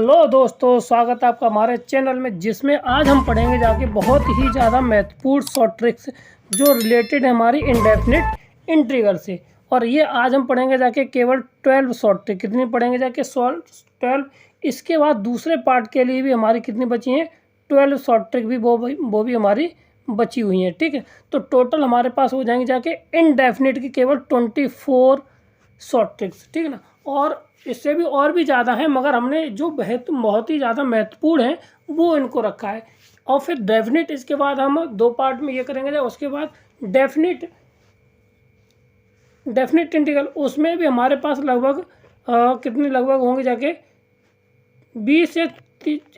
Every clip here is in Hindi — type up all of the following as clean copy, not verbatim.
हेलो दोस्तों, स्वागत है आपका हमारे चैनल में, जिसमें आज हम पढ़ेंगे जाके बहुत ही ज़्यादा महत्वपूर्ण शॉर्ट ट्रिक्स जो रिलेटेड है हमारी इंडेफिनिट इंटीग्रल से। और ये आज हम पढ़ेंगे जाके केवल 12 शॉर्ट ट्रिक। कितनी पढ़ेंगे जाके 12। इसके बाद दूसरे पार्ट के लिए भी हमारी कितनी बची हैं, 12 शॉर्ट ट्रिक भी वो भी हमारी बची हुई हैं। ठीक है, तो टोटल हमारे पास हो जाएंगे जाके इनडेफिनिट की केवल 24 शॉर्ट ट्रिक्स। ठीक है ना, और इससे भी और भी ज़्यादा है, मगर हमने जो बहुत ही ज़्यादा महत्वपूर्ण है वो इनको रखा है। और फिर डेफिनिट, इसके बाद हम दो पार्ट में ये करेंगे। उसके बाद डेफिनिट इंटीग्रल, उसमें भी हमारे पास लगभग कितने लगभग होंगे जाके 20 से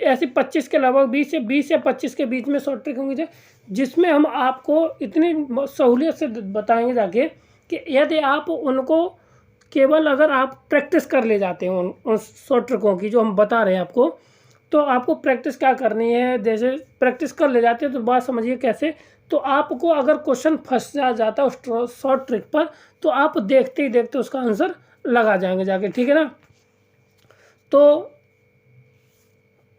ऐसे 25 के लगभग 20 या 25 के बीच में शॉर्ट ट्रिक होंगे, जिसमें हम आपको इतनी सहूलियत से बताएंगे जाके कि यदि आप उनको केवल अगर आप प्रैक्टिस कर ले जाते हैं उन शॉर्ट ट्रिकों की जो हम बता रहे हैं आपको, तो आपको प्रैक्टिस क्या करनी है। जैसे प्रैक्टिस कर ले जाते हैं तो बात समझिए कैसे। तो आपको अगर क्वेश्चन फंस जाता है उस शॉर्ट ट्रिक पर, तो आप देखते ही देखते उसका आंसर लगा जाएंगे जाके। ठीक है ना, तो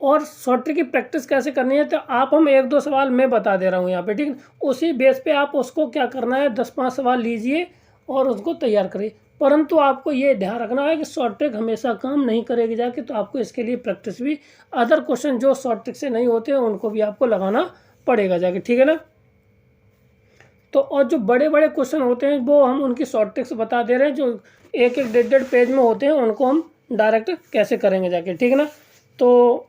और शॉर्ट ट्रिक की प्रैक्टिस कैसे करनी है, तो आप हम एक दो सवाल मैं बता दे रहा हूँ यहाँ पे। ठीक है, उसी बेस पे आप उसको क्या करना है, 10-5 सवाल लीजिए और उसको तैयार करिए। परंतु आपको ये ध्यान रखना है कि शॉर्ट ट्रिक हमेशा काम नहीं करेगी जाके, तो आपको इसके लिए प्रैक्टिस भी, अदर क्वेश्चन जो शॉर्ट ट्रिक से नहीं होते हैं उनको भी आपको लगाना पड़ेगा जाके। ठीक है ना, तो और जो बड़े बड़े क्वेश्चन होते हैं वो हम उनकी शॉर्ट ट्रिक्स बता दे रहे हैं। जो 1-1 पेज में होते हैं उनको हम डायरेक्ट कैसे करेंगे जाके। ठीक है ना, तो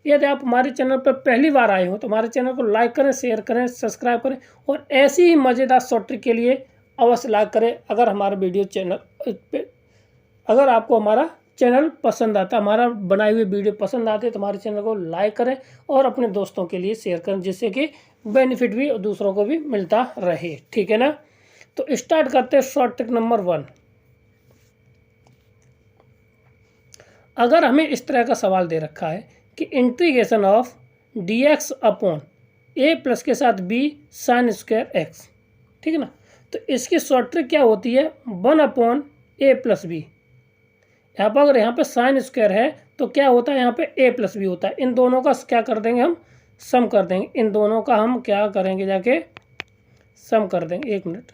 यदि आप हमारे चैनल पर पहली बार आए हो तो हमारे चैनल को लाइक करें, शेयर करें, सब्सक्राइब करें, और ऐसी ही मज़ेदार शॉर्ट ट्रिक के लिए अवश्य लाइक करें। अगर हमारा वीडियो चैनल अगर आपको हमारा चैनल पसंद आता, हमारा बनाए हुए वीडियो पसंद आते, तो हमारे चैनल को लाइक करें और अपने दोस्तों के लिए शेयर करें, जिससे कि बेनिफिट भी दूसरों को भी मिलता रहे। ठीक है ना, तो स्टार्ट करते हैं शॉर्ट ट्रिक नंबर 1। अगर हमें इस तरह का सवाल दे रखा है कि integration of dx upon a plus के साथ b साइन स्क्वायर x, ठीक है ना, तो इसकी शॉर्ट ट्रिक क्या होती है, 1 अपॉन a प्लस बी। यहाँ पर अगर यहाँ पे साइन स्क्वायर है तो क्या होता है, यहाँ पे a प्लस बी होता है। इन दोनों का क्या कर देंगे, हम सम कर देंगे। इन दोनों का हम क्या करेंगे जाके, सम कर देंगे। एक मिनट,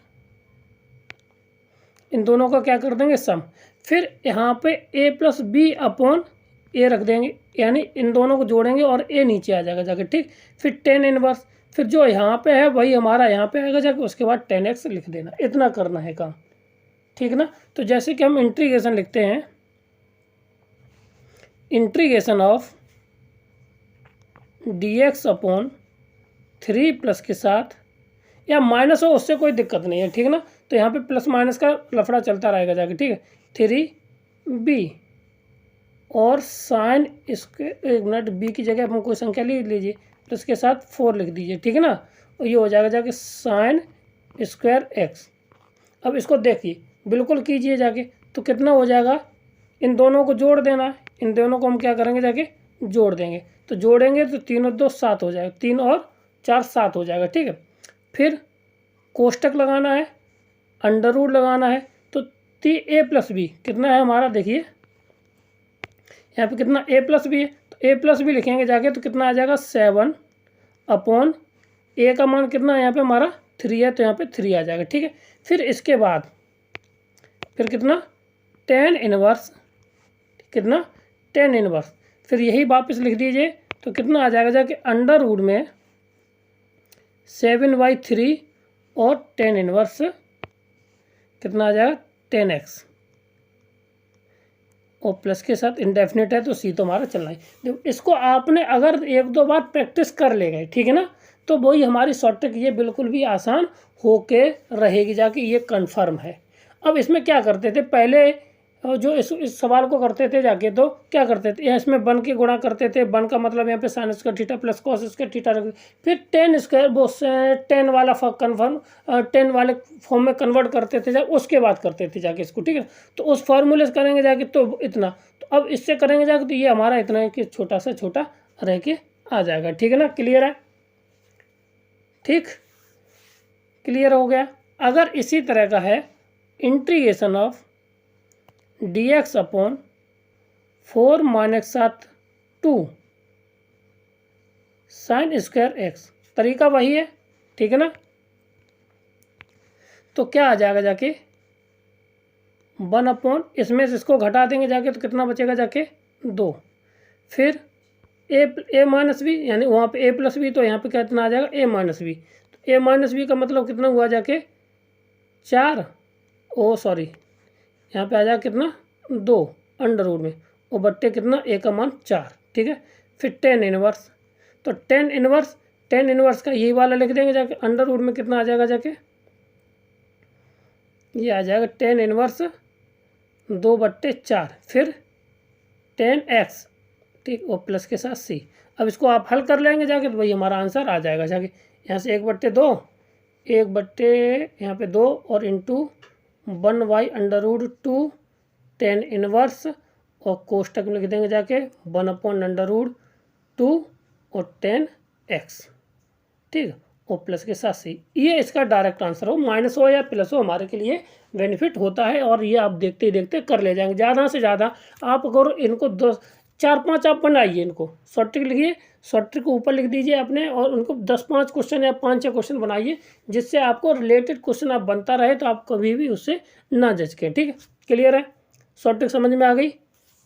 इन दोनों का क्या कर देंगे, सम। फिर यहाँ पे a प्लस बी अपॉन ए रख देंगे, यानी इन दोनों को जोड़ेंगे और ए नीचे आ जाएगा जाके। ठीक, फिर 10 इनवर्स, फिर जो यहाँ पे है वही हमारा यहाँ पे आएगा जाके, उसके बाद 10x लिख देना। इतना करना है काम। ठीक ना, तो जैसे कि हम इंटीग्रेशन लिखते हैं, integration of dx upon 3 plus के साथ, या माइनस हो उससे कोई दिक्कत नहीं है। ठीक ना, तो यहाँ पे प्लस माइनस का लफड़ा चलता रहेगा जाके। ठीक है, 3b और साइन इसके, एक मिनट, बी की जगह हम कोई संख्या लिख लीजिए, प्लस के साथ 4 लिख दीजिए। ठीक है ना, और ये हो जाएगा जाके साइन स्क्वायर x। अब इसको देखिए, बिल्कुल कीजिए जाके, तो कितना हो जाएगा, इन दोनों को जोड़ देना है। इन दोनों को हम क्या करेंगे जाके, जोड़ देंगे। तो जोड़ेंगे तो 3 और 2 7 हो जाएगा, 3 और 4 7 हो जाएगा। ठीक है, फिर कोष्टक लगाना है, अंडर रूट लगाना है। तो a प्लस बी कितना है हमारा, देखिए यहाँ पे कितना, a प्लस बी है, तो a प्लस बी लिखेंगे जाके, तो कितना आ जाएगा 7 अपॉन a का मान कितना है यहाँ पे हमारा 3 है, तो यहाँ पे 3 आ जाएगा। ठीक है, फिर इसके बाद फिर कितना 10 इनवर्स, कितना 10 इनवर्स, फिर यही वापस लिख दीजिए, तो कितना आ जाएगा जाके अंडर रूट में 7/3 और 10 इनवर्स कितना आ जाएगा 10x, और प्लस के साथ इंडेफिनिट है तो सी तो हमारा चलना है। जब इसको आपने अगर 1-2 बार प्रैक्टिस कर ले गए, ठीक है ना, तो वही हमारी शॉर्ट ट्रिक ये बिल्कुल भी आसान होके रहेगी जाके, ये कंफर्म है। अब इसमें क्या करते थे पहले, जो इस सवाल को करते थे जाके, तो क्या करते थे, इसमें 1 के गुणा करते थे। 1 का मतलब यहाँ पे sine square theta plus cos square theta रख, फिर 10 स्क्वायर वो 10 वाला कन्फर्म 10 वाले फॉर्म में कन्वर्ट करते थे जाके, उसके बाद करते थे जाके इसको। ठीक है, तो उस फार्मूले से करेंगे जाके तो इतना, तो अब इससे करेंगे जाके तो ये हमारा इतना है कि छोटा से छोटा रह के आ जाएगा। ठीक है ना, क्लियर है, ठीक, क्लियर हो गया। अगर इसी तरह का है integration of dx upon 4 - 7 2 sine square x, तरीका वही है, ठीक है ना। तो क्या आ जाएगा जाके 1 इसमें से इसको घटा देंगे जाके तो कितना बचेगा जाके 2। फिर ए माइनस बी, यानी वहाँ पे ए प्लस बी, तो यहाँ पे कितना आ जाएगा ए माइनस बी। तो ए माइनस बी का मतलब कितना हुआ जाके 4, ओ सॉरी यहाँ पे आ जाएगा कितना 2 अंडर रूट में, और बट्टे कितना ए का मान 4, ठीक है। फिर टेन इनवर्स, तो टेन इनवर्स का यही वाला लिख देंगे जाके, अंडर रूट में कितना आ जाएगा जाके, ये आ जाएगा टेन इनवर्स 2/4, फिर 10x, ठीक, और प्लस के साथ c। अब इसको आप हल कर लेंगे जाके तो भाई हमारा आंसर आ जाएगा जाके, यहाँ से 1/2, 1/, यहाँ पे 2 और into 1y under root 2 10 inverse, और कोष्टक में लिख देंगे जाके 1/√2 और 10x, ठीक, और प्लस के साथ सी। ये इसका डायरेक्ट आंसर हो, माइनस हो या प्लस हो हमारे के लिए बेनिफिट होता है, और ये आप देखते ही देखते कर ले जाएंगे। ज़्यादा से ज़्यादा आप अगर इनको 4-5 आप बनाइए, इनको शॉर्ट ट्रिक लिखिए, शॉर्ट ट्रिक को ऊपर लिख दीजिए अपने, और उनको 10-5 क्वेश्चन या 5-6 क्वेश्चन बनाइए, जिससे आपको रिलेटेड क्वेश्चन आप बनता रहे, तो आप कभी भी उससे ना झिझकें, ठीक है। क्लियर है, शॉर्ट ट्रिक समझ में आ गई।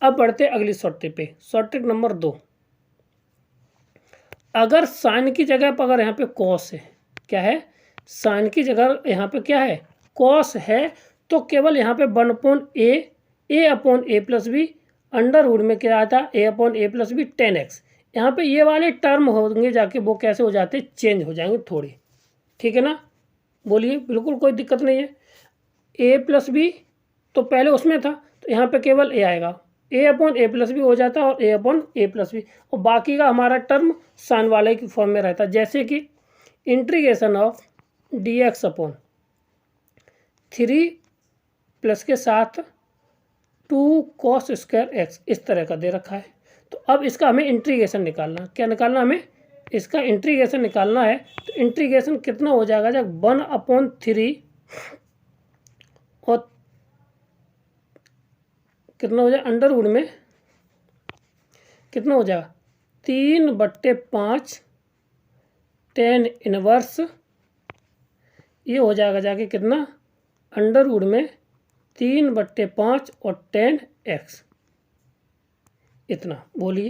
अब बढ़ते अगली शॉर्ट ट्रिक पे। शॉर्ट ट्रिक नंबर 2, अगर साइन की जगह पर अगर यहाँ पे कॉस है, क्या है, साइन की जगह यहाँ पे क्या है, कॉस है, तो केवल यहाँ पे 1/a plus be under root में क्या आता है a/a+b 10x, यहाँ पे ये वाले टर्म होंगे जाके वो कैसे हो जाते, चेंज हो जाएंगे थोड़ी, ठीक है ना। बोलिए, बिल्कुल कोई दिक्कत नहीं है। a+b तो पहले उसमें था, तो यहाँ पे केवल a आएगा, a/a+b हो जाता है, और a/a+b, और बाकी का हमारा टर्म साइन वाले की फॉर्म में रहता है, जैसे कि इंटीग्रेशन ऑफ dx/3 प्लस के साथ 2 cos स्क्वायर x, इस तरह का दे रखा है। तो अब इसका हमें इंटीग्रेशन निकालना, क्या निकालना, हमें इसका इंटीग्रेशन निकालना है। तो इंटीग्रेशन कितना हो जाएगा जब 1/3 और कितना हो जाएगा अंडर रूट में कितना हो जाएगा 3/5 10 इनवर्स, ये हो जाएगा जाके कितना अंडर रूट में 3/5 और 10x, इतना। बोलिए,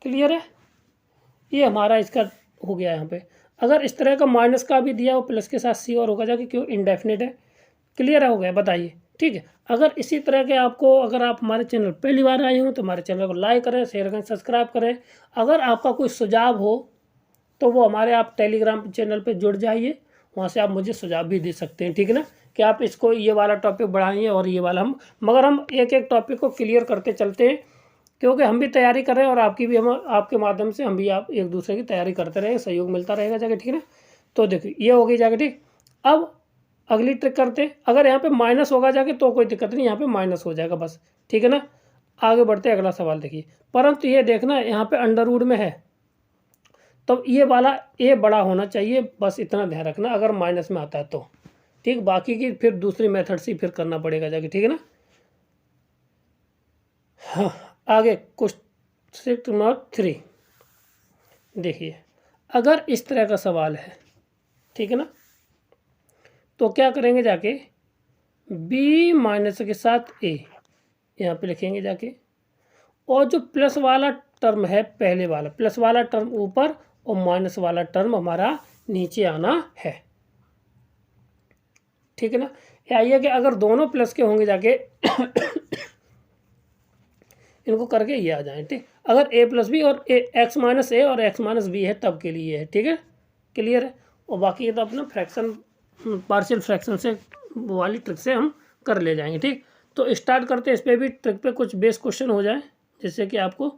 क्लियर है, ये हमारा इसका हो गया। यहाँ पे अगर इस तरह का माइनस का भी दिया हो प्लस के साथ सी और होगा जाके, क्यों, इंडेफिनिट है। क्लियर हो गया, बताइए, ठीक है। अगर इसी तरह के आपको, अगर आप हमारे चैनल पहली बार आए हो तो हमारे चैनल को लाइक करें, शेयर करें, सब्सक्राइब करें। अगर आपका कोई सुझाव हो तो वो हमारे आप टेलीग्राम चैनल पे जुड़ जाइए, वहाँ से आप मुझे सुझाव भी दे सकते हैं, ठीक है ना, कि आप इसको ये वाला टॉपिक बढ़ाइए और ये वाला मगर हम एक एक टॉपिक को क्लियर करते चलते हैं, क्योंकि हम भी तैयारी कर रहे हैं और आपकी भी, हम आपके माध्यम से हम भी आप एक दूसरे की तैयारी करते रहेंगे, सहयोग मिलता रहेगा जाके, ठीक है ना। तो देखिए ये हो गई जाके, ठीक। अब अगली ट्रिक करते हैं। अगर यहाँ पे माइनस होगा जाके तो कोई दिक्कत नहीं, यहाँ पे माइनस हो जाएगा बस, ठीक है ना। आगे बढ़ते अगला सवाल देखिए, परंतु ये देखना यहाँ पे अंडर रूट में है, तो ये वाला ए बड़ा होना चाहिए, बस इतना ध्यान रखना अगर माइनस में आता है तो, ठीक। बाकी की फिर दूसरी मेथड से फिर करना पड़ेगा जाके, ठीक है ना। हाँ, आगे क्वेश्चन नंबर 3 देखिए, अगर इस तरह का सवाल है, ठीक है ना, तो क्या करेंगे जाके b माइनस के साथ a यहाँ पे लिखेंगे जाके, और जो प्लस वाला टर्म है, पहले वाला प्लस वाला टर्म ऊपर और माइनस वाला टर्म हमारा नीचे आना है, ठीक है ना। ये कि अगर दोनों प्लस के होंगे जाके इनको करके ये आ जाए, ठीक। अगर a+b और x माइनस ए और x माइनस बी है तब के लिए है, ठीक है, क्लियर है। और बाकी ये तो अपना फ्रैक्शन, पार्शियल फ्रैक्शन से वाली ट्रिक से हम कर ले जाएंगे, ठीक। तो स्टार्ट करते हैं इस पर भी, ट्रिक पे कुछ बेस क्वेश्चन हो जाए जिससे कि आपको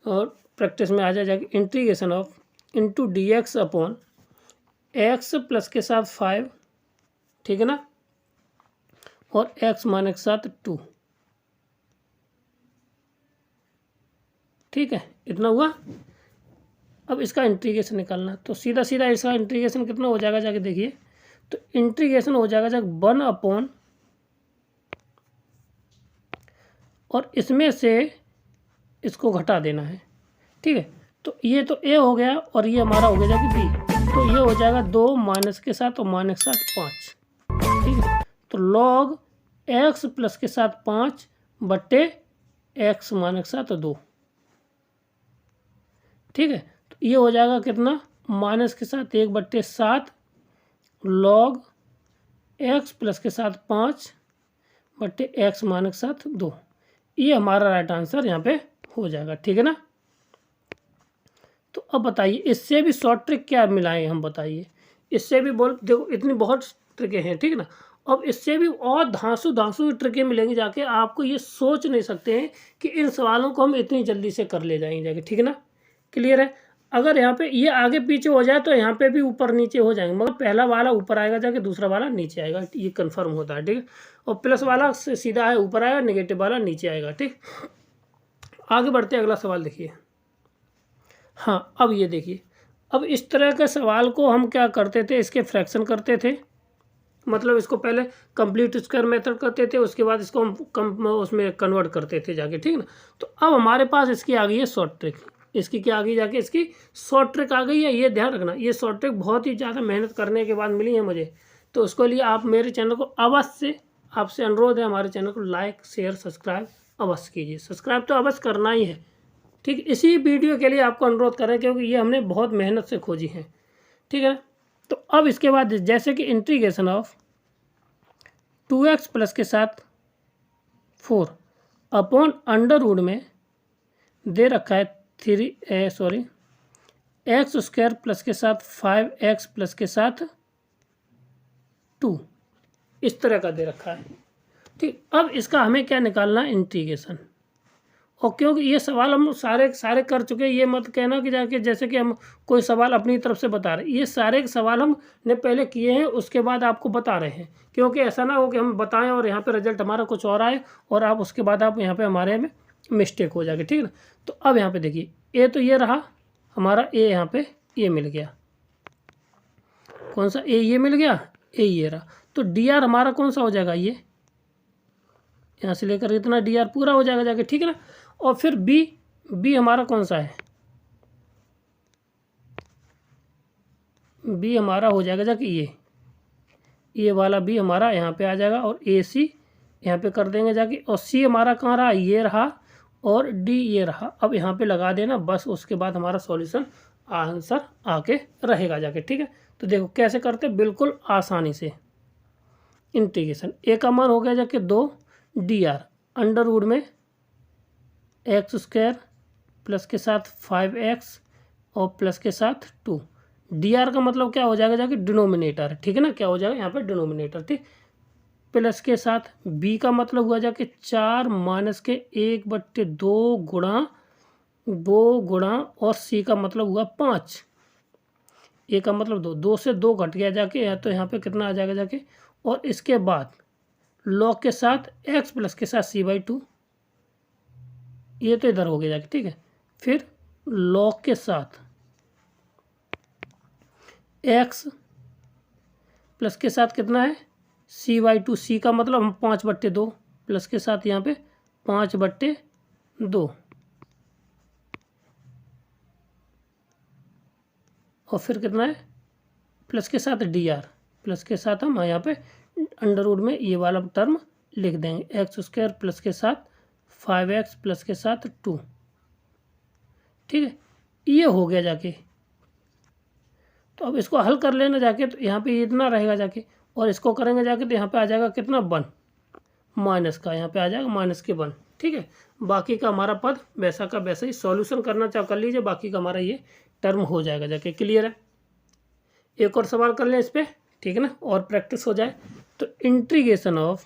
और प्रैक्टिस में आ जाए। Integration of into dx/x plus के साथ 5, ठीक है ना, और x माइनस के साथ 2, ठीक है, इतना हुआ। अब इसका इंटीग्रेशन निकालना, तो सीधा सीधा इसका इंटीग्रेशन कितना हो जाएगा जाके देखिए, तो इंटीग्रेशन हो जाएगा जाके 1 और इसमें से इसको घटा देना है, ठीक है। तो ये तो ए हो गया और ये हमारा हो गया जाके बी, तो ये हो जाएगा 2 माइनस के साथ और माइनस के साथ 5, ठीक है। तो log x प्लस के साथ 5 बट्टे x माइनस के साथ 2, ठीक है। तो ये हो जाएगा कितना, माइनस के साथ 1/7 log x प्लस के साथ 5 बट्टे x माइनस के साथ 2। ये हमारा राइट आंसर यहाँ पे हो जाएगा, ठीक है ना। तो अब बताइए इससे भी शॉर्ट ट्रिक क्या मिलाएं हम, बताइए। इससे भी बोल देखो इतनी बहुत ट्रिकें हैं, ठीक है ना। अब इससे भी और धांसू ट्रिकें मिलेंगी जाके, आपको ये सोच नहीं सकते हैं कि इन सवालों को हम इतनी जल्दी से कर ले जाएंगे जाके, ठीक है ना। क्लियर है। अगर यहाँ पे ये आगे पीछे हो जाए तो यहाँ पे भी ऊपर नीचे हो जाएंगे, मगर पहला वाला ऊपर आएगा जाके, दूसरा वाला नीचे आएगा, ये कंफर्म होता है, ठीक है। और प्लस वाला सीधा है ऊपर आएगा, नेगेटिव वाला नीचे आएगा, ठीक। आगे बढ़ते अगला सवाल देखिए। हाँ अब ये देखिए, अब इस तरह के सवाल को हम क्या करते थे, इसके फ्रैक्शन करते थे, मतलब इसको पहले कंप्लीट स्क्वायर मेथड करते थे, उसके बाद इसको हम उसमें कन्वर्ट करते थे जाके, ठीक ना। तो अब हमारे पास इसकी आ गई है शॉर्ट ट्रिक, इसकी क्या आ गई जाके, इसकी शॉर्ट ट्रिक आ गई है। ये ध्यान रखना, ये शॉर्ट ट्रिक बहुत ही ज़्यादा मेहनत करने के बाद मिली है मुझे, तो उसके लिए आप मेरे चैनल को अवश्य, आपसे अनुरोध है हमारे चैनल को लाइक शेयर सब्सक्राइब अवश्य कीजिए। सब्सक्राइब तो अवश्य करना ही है, ठीक। इसी वीडियो के लिए आपको अनुरोध करें क्योंकि ये हमने बहुत मेहनत से खोजी है, ठीक है। तो अब इसके बाद जैसे कि इंटीग्रेशन ऑफ 2x प्लस के साथ 4 अपॉन अंडर रूट में दे रखा है एक्स स्क्वायर प्लस के साथ 5x प्लस के साथ 2, इस तरह का दे रखा है, ठीक। अब इसका हमें क्या निकालना है, इंटीग्रेशन। और क्योंकि ये सवाल हम सारे कर चुके हैं, ये मत कहना कि जाके जैसे कि हम कोई सवाल अपनी तरफ से बता रहे हैं, ये सारे सवाल हमने पहले किए हैं, उसके बाद आपको बता रहे हैं। क्योंकि ऐसा ना हो कि हम बताएं और यहाँ पे रिजल्ट हमारा कुछ और आए और आप उसके बाद आप यहाँ पे हमारे में मिस्टेक हो जाएगी, ठीक है ना। तो अब यहाँ पे देखिए, ए तो ये रहा हमारा, ए यहाँ पे ये मिल गया, कौन सा ए, ये मिल गया, ए ये रहा। तो डी आर हमारा कौन सा हो जाएगा, ये यहाँ से लेकर इतना डी आर पूरा हो जाएगा जाके, ठीक है ना। और फिर बी हमारा कौन सा है, बी हमारा हो जाएगा जाके ये वाला बी हमारा यहाँ पे आ जाएगा, और ए सी यहाँ पे कर देंगे जाके, और सी हमारा कहाँ रहा, ये रहा, और डी ये रहा। अब यहाँ पे लगा देना बस, उसके बाद हमारा सॉल्यूशन आंसर आके रहेगा जाके, ठीक है। तो देखो कैसे करते, बिल्कुल आसानी से। इंटीग्रेशन ए का मान हो गया जाके 2 डी आर अंडर रूट में एक्स स्क्वायर प्लस के साथ 5x और प्लस के साथ 2। डी आर का मतलब क्या हो जाएगा जाके, डिनोमिनेटर, ठीक है ना, क्या हो जाएगा यहाँ पे डिनोमिनेटर, ठीक। प्लस के साथ b का मतलब हुआ जाके 4 माइनस के 1/2 गुणा 2 गुणा, और c का मतलब हुआ 5, a का मतलब 2 से 2 घट गया जाके, या तो यहाँ पे कितना आ जाएगा जाके। और इसके बाद log के साथ x प्लस के साथ c/2, ये तो इधर हो गया जाके, ठीक है। फिर log के साथ x प्लस के साथ कितना है, c/2, c का मतलब हम 5/2 प्लस के साथ यहाँ पे 5/2, और फिर कितना है प्लस के साथ dr, प्लस के साथ हम यहाँ पे अंडर रूट में ये वाला टर्म लिख देंगे, एक्स स्क्वायर प्लस के साथ 5x प्लस के साथ 2, ठीक है। ये हो गया जाके। तो अब इसको हल कर लेना जाके, तो यहाँ पे इतना रहेगा जाके, और इसको करेंगे जाके तो यहाँ पे आ जाएगा कितना 1, माइनस का यहाँ पे आ जाएगा माइनस के 1, ठीक है। बाकी का हमारा पद वैसा का वैसा ही, सॉल्यूशन करना चाहो कर लीजिए, बाकी का हमारा ये टर्म हो जाएगा जाके। क्लियर है। एक और सवाल कर लें इस पर, ठीक है ना, और प्रैक्टिस हो जाए। तो इंटीग्रेशन ऑफ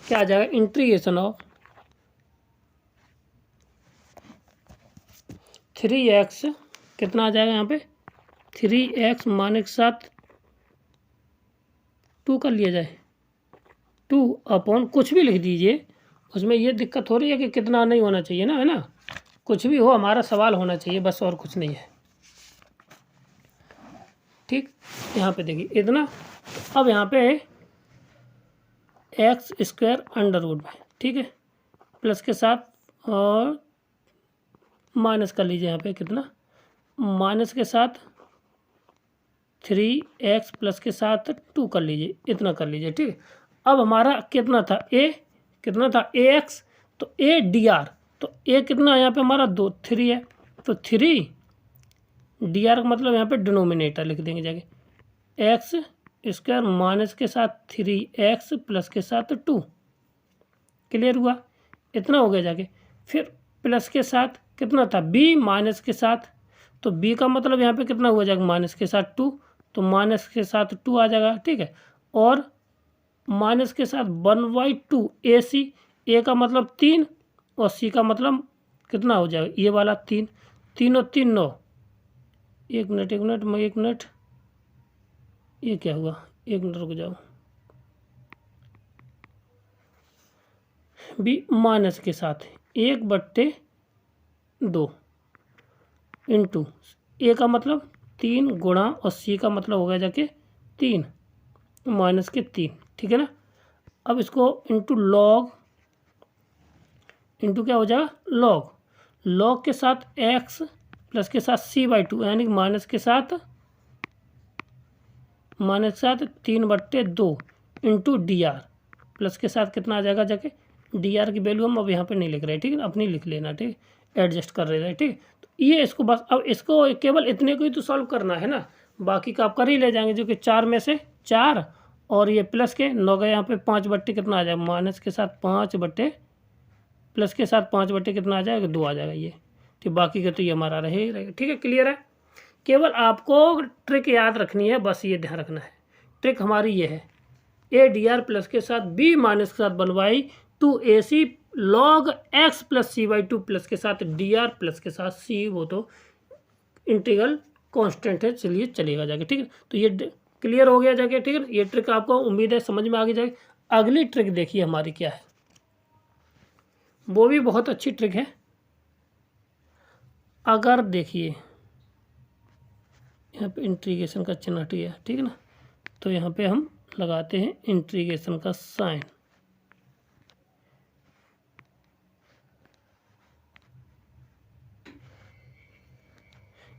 क्या आ जाएगा, इंटीग्रेशन ऑफ 3x कितना आ जाएगा यहाँ पे, 3x माइनस के साथ 2 कर लिया जाए, 2 अपॉन कुछ भी लिख दीजिए, उसमें ये दिक्कत हो रही है कि कितना नहीं होना चाहिए ना, है ना, कुछ भी हो हमारा सवाल होना चाहिए बस, और कुछ नहीं है, ठीक। यहाँ पे देखिए इतना, अब यहाँ पे एक्स स्क्वायर अंडर रूट में, ठीक है, प्लस के साथ और माइनस कर लीजिए यहाँ पे कितना, माइनस के साथ 3x प्लस के साथ 2 कर लीजिए, इतना कर लीजिए, ठीक है। अब हमारा कितना था कितना था ax, तो a dr, तो a कितना है यहाँ पे हमारा 2 3 है, तो 3 dr का मतलब यहाँ पे डिनोमिनेटर लिख देंगे जाके x स्क्वायर माइनस के साथ 3x प्लस के साथ 2, क्लियर हुआ, इतना हो गया जाके। फिर प्लस के साथ कितना था b माइनस के साथ, तो b का मतलब यहाँ पे कितना हुआ जाएगा माइनस के साथ 2, तो माइनस के साथ 2 आ जाएगा, ठीक है। और माइनस के साथ 1/2 AC, a का मतलब 3 और c का मतलब कितना हो जाएगा ये वाला 3, 3 और 3 9, एक मिनट ये क्या हुआ, एक मिनट रुक जाओ, b माइनस के साथ 1/2 इंटू a का मतलब 3 गुणा और c का मतलब हो गया जाके 3 माइनस के 3, ठीक है ना। अब इसको इंटू लॉग, इंटू क्या हो जाएगा लॉग के साथ x प्लस के साथ c/2 यानी माइनस के साथ 3/2 इंटू dr प्लस के साथ कितना आ जाएगा जाके, dr की वैल्यू हम अब यहाँ पे नहीं लिख रहे, ठीक है ना, अपनी लिख लेना, ठीक, एडजस्ट कर रहे हैं, ठीक। तो ये इसको बस अब इसको केवल इतने को ही तो सॉल्व करना है ना, बाकी का आप कर ही ले जाएंगे, जो कि 4 में से 4 और ये प्लस के 9 का यहाँ पे 5/, कितना आ जाएगा माइनस के साथ 5/, प्लस के साथ 5/, कितना आ जाएगा 2 आ जाएगा ये, ठीक। बाकी का तो ये हमारा रहेगा, ठीक है, क्लियर है। केवल आपको ट्रिक याद रखनी है, बस ये ध्यान रखना है, ट्रिक हमारी ये है, a dr प्लस के साथ b माइनस के साथ 1/2 AC log x plus c/2 plus के साथ dr प्लस के साथ c, वो तो इंटीग्रल कांस्टेंट है, चलिए चलेगा जाके, ठीक है। तो ये क्लियर हो गया जाके, ठीक है। ये ट्रिक आपको उम्मीद है समझ में आ गई जाएगी। अगली ट्रिक देखिए हमारी क्या है, वो भी बहुत अच्छी ट्रिक है। अगर देखिए यहाँ पे इंटीग्रेशन का चिन्ह है, ठीक है ना, तो यहाँ पे हम लगाते हैं इंटीग्रेशन का साइन,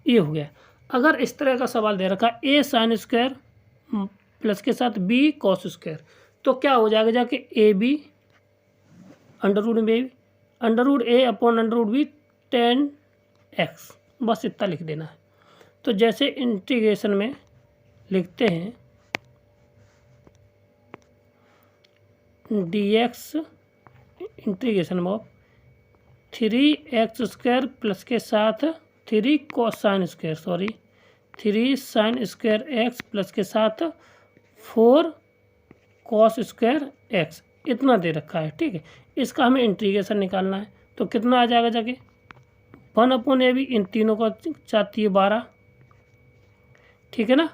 ये हो गया। अगर इस तरह का सवाल दे रखा a साइन स्क्वायर प्लस के साथ b कॉस स्क्वायर, तो क्या हो जाएगा जाके AB under root a upon under root b tan x, बस इतना लिख देना है। तो जैसे इंटीग्रेशन में लिखते हैं dx integration of 3x² plus के साथ 3 साइन स्क्वायर x प्लस के साथ 4 कॉस स्क्वायर x, इतना दे रखा है, ठीक है। इसका हमें इंटीग्रेशन निकालना है, तो कितना आ जाएगा जाके 1/AB, इन तीनों का 4×12, ठीक है ना।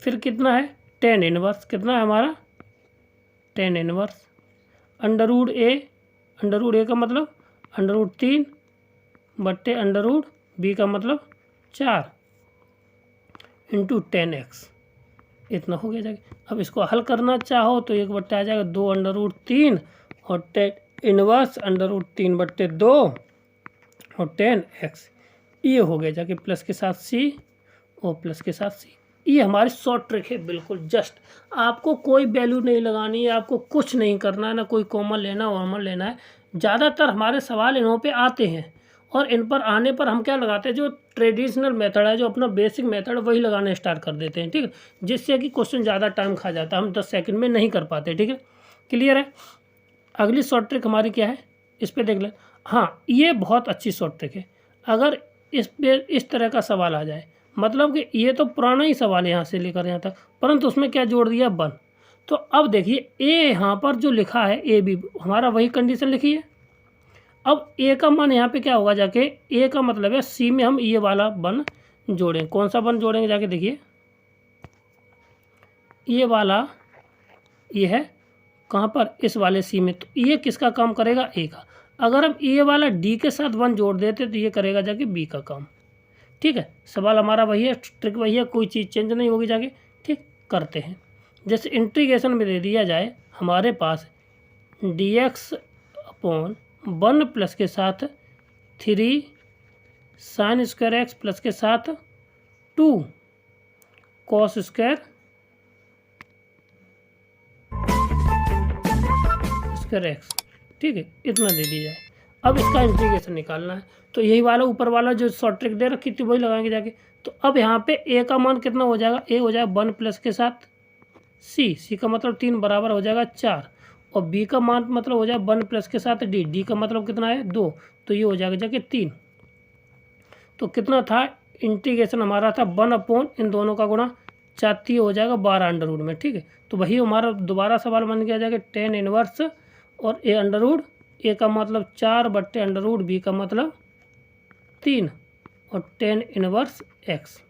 फिर कितना है tan इनवर्स, कितना है हमारा tan inverse under root a का मतलब √3/√b का मतलब 4 इंटू tan x, इतना हो गया जाएगा। अब इसको हल करना चाहो तो 1/, आ जाएगा 2√3 और tan इनवर्स √3/2 और tan x, ये हो गया जाके प्लस के साथ c और प्लस के साथ c। ये हमारी शॉर्ट ट्रिक है, बिल्कुल जस्ट, आपको कोई वैल्यू नहीं लगानी है, आपको कुछ नहीं करना है, ना कोई कॉमन लेना वॉमन लेना है। ज़्यादातर हमारे सवाल इन्हों पे आते हैं और इन पर आने पर हम क्या लगाते हैं, जो ट्रेडिशनल मेथड है, जो अपना बेसिक मेथड, वही लगाना स्टार्ट कर देते हैं, ठीक है, जिससे कि क्वेश्चन ज़्यादा टाइम खा जाता है, हम 10 सेकंड में नहीं कर पाते, ठीक है, क्लियर है। अगली शॉर्ट ट्रिक हमारी क्या है, इस पर देख लें। हाँ, ये बहुत अच्छी शॉर्ट ट्रिक है। अगर इस पे इस तरह का सवाल आ जाए, मतलब कि ये तो पुराना ही सवाल है यहाँ से लेकर यहाँ तक, परंतु उसमें क्या जोड़ दिया 1, तो अब देखिए ए यहाँ पर जो लिखा है AB, हमारा वही कंडीशन लिखी है। अब ए का मान यहाँ पे क्या होगा जाके, ए का मतलब है C में हम ये वाला 1 जोड़ें, कौन सा 1 जोड़ेंगे जाके देखिए, ये वाला, ये है कहाँ पर, इस वाले C में, तो ये किसका काम करेगा, A का। अगर हम ये वाला D के साथ 1 जोड़ देते तो ये करेगा जाके B का काम, ठीक है। सवाल हमारा वही है, ट्रिक वही है, कोई चीज़ चेंज नहीं होगी जाके, ठीक। करते हैं, जैसे इंटीग्रेशन में दे दिया जाए हमारे पास dx/1 प्लस के साथ 3 साइन स्क्वायर एक्स प्लस के साथ 2 कॉस स्क्वायर एक्स, ठीक है, इतना दे दिया जाए। अब इसका इंटीग्रेशन निकालना है, तो यही वाला ऊपर वाला जो शॉर्ट ट्रिक दे रखी थी वही लगाएंगे जाके। तो अब यहाँ पे ए का मान कितना हो जाएगा, ए हो जाएगा 1 प्लस के साथ सी का मतलब 3 बराबर हो जाएगा 4, और बी का मान मतलब हो जाएगा 1 प्लस के साथ डी का मतलब कितना है 2, तो ये हो जाएगा जाके 3। तो कितना था इंटीग्रेशन हमारा था 1 इन दोनों का गुणा 4 हो जाएगा 12 अंडर रूट में, ठीक है। तो वही हमारा दोबारा सवाल बन गया जाएगा 10 इनवर्स और ए अंडर रूट, ए का मतलब 4 बट्टे अंडर रूट, बी का मतलब 3 और 10 इनवर्स एक्स,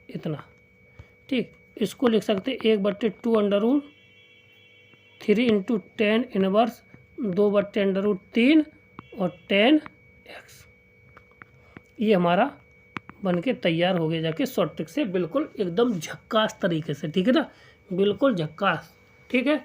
इतना, ठीक। इसको लिख सकते 1/2 अंडर रूट 3 इंटू 10 इनवर्स 2/√3 और 10 एक्स। ये हमारा बन के तैयार हो गया जाके शॉर्ट ट्रिक से, बिल्कुल एकदम झक्कास तरीके से, ठीक है ना, बिल्कुल झक्कास, ठीक है।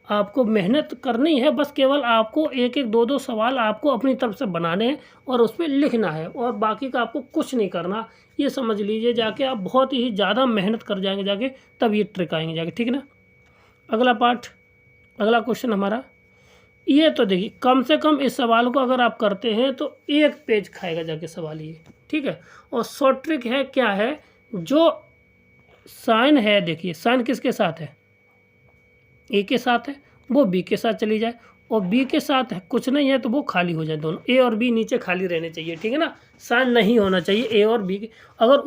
आपको मेहनत करनी है, बस केवल आपको एक एक दो सवाल आपको अपनी तरफ से बनाने हैं और उस पर लिखना है, और बाकी का आपको कुछ नहीं करना। ये समझ लीजिए जाके आप बहुत ही ज़्यादा मेहनत कर जाएंगे जाके, तब ये ट्रिक आएंगे जाके, ठीक है ना। अगला पार्ट, अगला क्वेश्चन हमारा ये, तो देखिए कम से कम इस सवाल को अगर आप करते हैं तो 1 पेज खाएगा जाके सवाल ये, ठीक है। और शॉर्ट ट्रिक है क्या है, जो साइन है, देखिए साइन किसके साथ है, ए के साथ है, वो बी के साथ चली जाए, और बी के साथ है कुछ नहीं है तो वो खाली हो जाए, दोनों ए और बी नीचे खाली रहने चाहिए, ठीक है ना। साइन नहीं होना चाहिए ए और बी के, अगर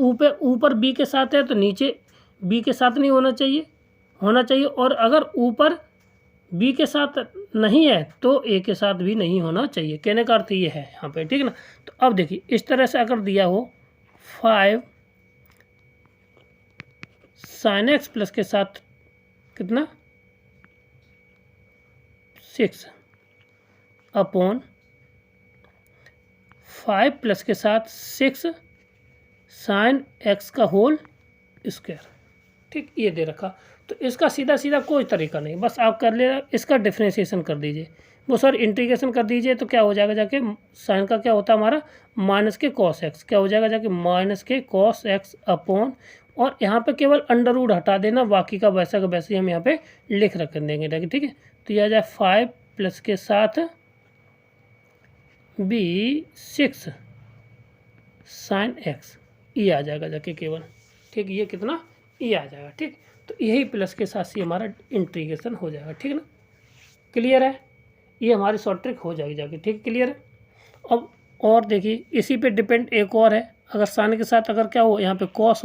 ऊपर बी के साथ है तो नीचे बी के साथ नहीं होना चाहिए, और अगर ऊपर बी के साथ नहीं है तो ए के साथ भी नहीं होना चाहिए, कहने का अर्थ ये है यहाँ पे, ठीक है ना। तो अब देखिए इस तरह से अगर दिया हो 5 साइन एक्स प्लस के साथ कितना 6 अपॉन 5 प्लस के साथ 6 साइन एक्स का होल स्क्वायर, ठीक, ये दे रखा। तो इसका सीधा कोई तरीका नहीं, बस आप कर ले, इसका डिफ्रेंशिएशन कर दीजिए, वो सर इंटीग्रेशन कर दीजिए, तो क्या हो जाएगा जाके साइन का क्या होता है हमारा माइनस के कॉस एक्स, क्या हो जाएगा जाके माइनस के कॉस एक्स अपॉन, और यहाँ पे केवल अंडर रूट हटा देना, बाकी का वैसा का वैसे ही हम यहाँ पे लिख रख देंगे जाके, ठीक है। तो यह आ जाए 5 प्लस के साथ बी 6 साइन एक्स, ये आ जाएगा जाके केवल, ठीक, ये कितना ये आ जाएगा, ठीक। तो यही प्लस के साथ ही हमारा इंटीग्रेशन हो जाएगा, ठीक है ना, क्लियर है, ये हमारी शॉर्ट ट्रिक हो जाएगी जाके, ठीक, क्लियर है। अब और देखिए इसी पे डिपेंड एक और है, अगर साइन के साथ अगर क्या हो यहाँ पे कॉस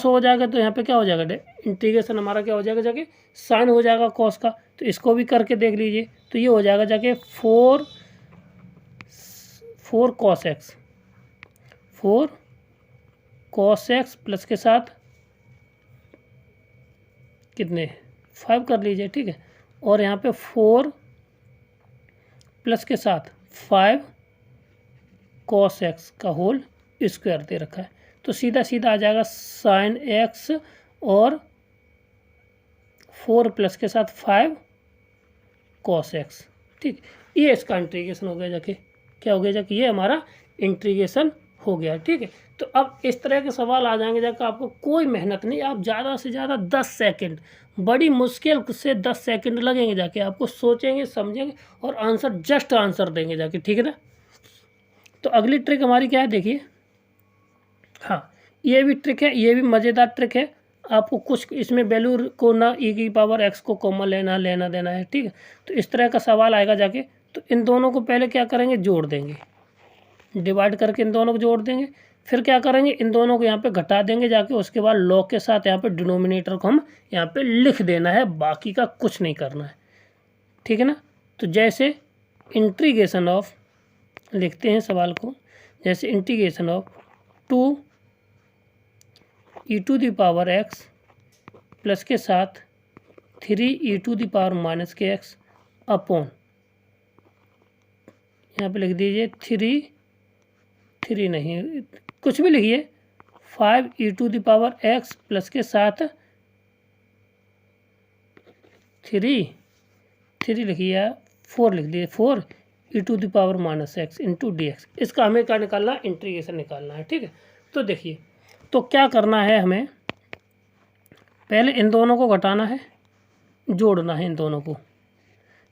हो जाएगा, तो यहाँ पे क्या हो जाएगा इंटीग्रेशन हमारा क्या हो जाएगा जाके साइन हो जाएगा कॉस का, तो इसको भी करके देख लीजिए। तो ये हो जाएगा जाके 4 cos x, 4 cos x plus के साथ कितने 5 कर लीजिए, ठीक है, और यहाँ पे 4 प्लस के साथ 5 कॉस एक्स का होल स्क्वायर दे रखा है। तो सीधा आ जाएगा साइन एक्स और 4 प्लस के साथ 5 कॉस एक्स, ठीक, ये इसका इंटीग्रेशन हो गया जाके, क्या हो गया जाके ये हमारा इंटीग्रेशन हो गया, ठीक है। तो अब इस तरह के सवाल आ जाएंगे जाकर, आपको कोई मेहनत नहीं, आप ज़्यादा से ज़्यादा 10 सेकंड, बड़ी मुश्किल से 10 सेकंड लगेंगे जाके, आपको सोचेंगे समझेंगे और आंसर जस्ट आंसर देंगे जाके, ठीक है ना। तो अगली ट्रिक हमारी क्या है देखिए, हाँ ये भी ट्रिक है, ये भी मज़ेदार ट्रिक है, आपको कुछ इसमें वैल्यू को ना ई की पावर एक्स को कॉमन लेना देना है, ठीक है। तो इस तरह का सवाल आएगा जाके, तो इन दोनों को पहले क्या करेंगे जोड़ देंगे, डिवाइड करके इन दोनों को जोड़ देंगे, फिर क्या करेंगे इन दोनों को यहाँ पे घटा देंगे जाके, उसके बाद लॉग के साथ यहाँ पे डिनोमिनेटर को हम यहाँ पे लिख देना है, बाकी का कुछ नहीं करना है, ठीक है ना। तो जैसे इंटीग्रेशन ऑफ, लिखते हैं सवाल को, जैसे integration of 2 e to the power x plus के साथ 3 e to the power minus के एक्स अपॉन, यहाँ पे लिख दीजिए 3 नहीं कुछ भी लिखिए, 5 e to the power x plus के साथ 3 लिखिए, 4 लिख दीजिए, 4 e to the power minus x into d x. इसका हमें क्या निकालना है, इंटीग्रेशन निकालना है, ठीक है। तो देखिए, तो क्या करना है हमें, पहले इन दोनों को घटाना है, जोड़ना है इन दोनों को,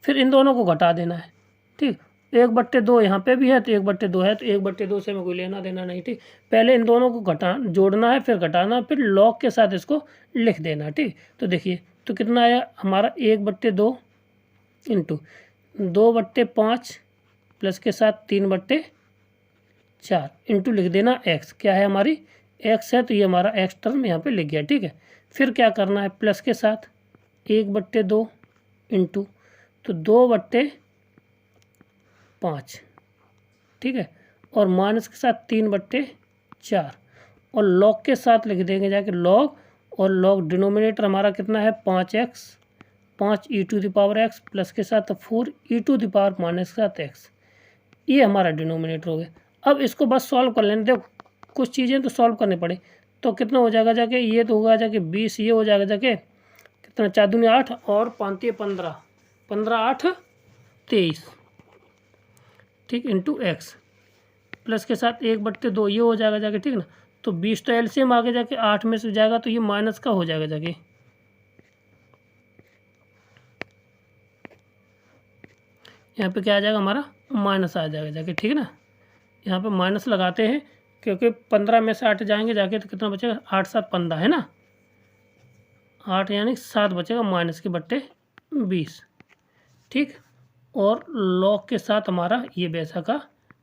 फिर इन दोनों को घटा देना है, ठीक। 1/2 यहाँ पे भी है तो 1/2 है, तो 1/2 से हमें कोई लेना देना नहीं, ठीक। पहले इन दोनों को जोड़ना है, फिर घटाना, फिर लॉग के साथ इसको लिख देना, ठीक। तो देखिए, तो कितना आया हमारा 1/2 इंटू 2/5 प्लस के साथ 3/4 इंटू लिख देना एक्स, क्या है हमारी एक्स है, तो ये हमारा एक्स टर्म यहाँ पे लिख गया, ठीक है। फिर क्या करना है, प्लस के साथ 1/2 इंटू तो 2/5, ठीक है, और माइनस के साथ 3/4 और लॉग के साथ लिख देंगे जाके लॉग, और लॉग डिनोमिनेटर हमारा कितना है 5x, 5 e to the power x plus के साथ 4 e to the power minus के साथ एक्स, ये हमारा डिनोमिनेटर हो गया। अब इसको बस सॉल्व कर लेने, देखो कुछ चीज़ें तो सॉल्व करनी पड़े, तो कितना हो जाएगा जाके, ये तो होगा जाके 20, ये हो जाएगा जाके कितना 4 दूनी 8 और 5 15, 15 8 23, ठीक, इंटू एक्स प्लस के साथ 1/2 ये हो जाएगा जाके, ठीक ना। तो 20 तो एलसीएम आगे जाके 8 में से जाएगा, तो ये माइनस का हो जाएगा जाके, यहाँ पे क्या आ जाएगा हमारा माइनस आ जाएगा जाके, ठीक है ना। यहाँ पे माइनस लगाते हैं क्योंकि 15 में से 8 जाएंगे जाके, तो कितना बचेगा 8 7 15 है ना, 8 यानी 7 बचेगा माइनस के बट्टे 20, ठीक। और लॉग के साथ हमारा ये वैसा का